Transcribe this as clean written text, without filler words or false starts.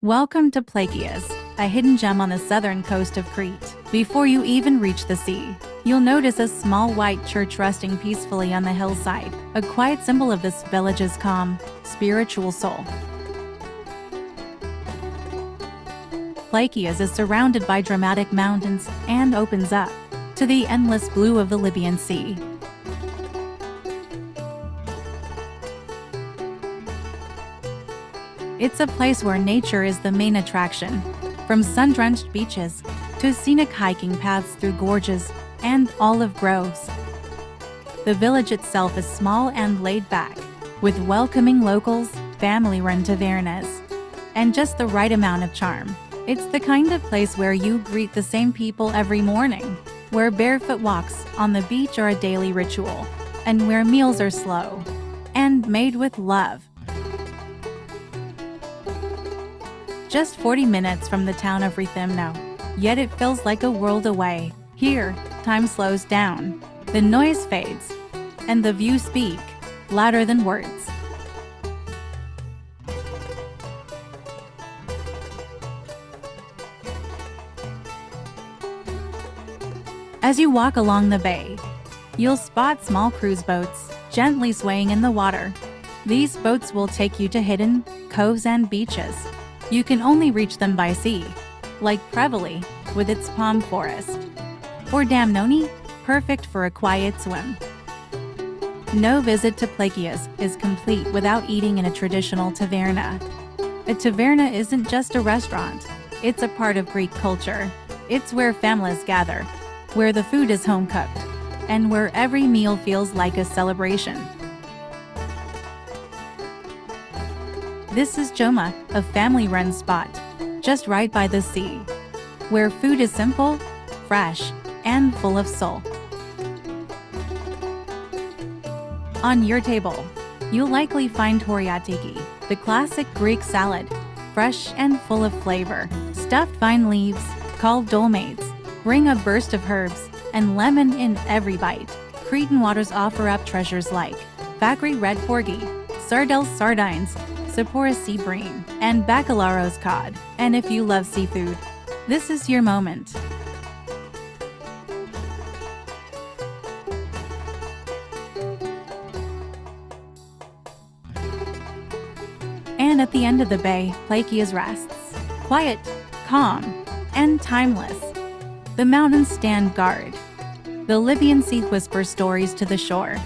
Welcome to Plakias, a hidden gem on the southern coast of Crete. Before you even reach the sea, you'll notice a small white church resting peacefully on the hillside, a quiet symbol of this village's calm, spiritual soul. Plakias is surrounded by dramatic mountains and opens up to the endless blue of the Libyan Sea. It's a place where nature is the main attraction, from sun-drenched beaches to scenic hiking paths through gorges and olive groves. The village itself is small and laid back, with welcoming locals, family-run taverns, and just the right amount of charm. It's the kind of place where you greet the same people every morning, where barefoot walks on the beach are a daily ritual, and where meals are slow and made with love. Just 40 minutes from the town of Rhythmno, yet it feels like a world away. Here, time slows down, the noise fades, and the views speak louder than words. As you walk along the bay, you'll spot small cruise boats gently swaying in the water. These boats will take you to hidden coves and beaches. You can only reach them by sea, like Preveli, with its palm forest, or Damnoni, perfect for a quiet swim. No visit to Plakias is complete without eating in a traditional taverna. A taverna isn't just a restaurant, it's a part of Greek culture. It's where families gather, where the food is home-cooked, and where every meal feels like a celebration. This is Joma, a family-run spot, just right by the sea, where food is simple, fresh, and full of soul. On your table, you'll likely find toriatiki, the classic Greek salad, fresh and full of flavor. Stuffed vine leaves, called dolmades, bring a burst of herbs and lemon in every bite. Cretan waters offer up treasures like Fakri red porgy, Sardels sardines, Sapora sea bream, and Bacalaros cod. And if you love seafood, this is your moment. And at the end of the bay, Plakias rests. Quiet, calm, and timeless. The mountains stand guard. The Libyan Sea whispers stories to the shore.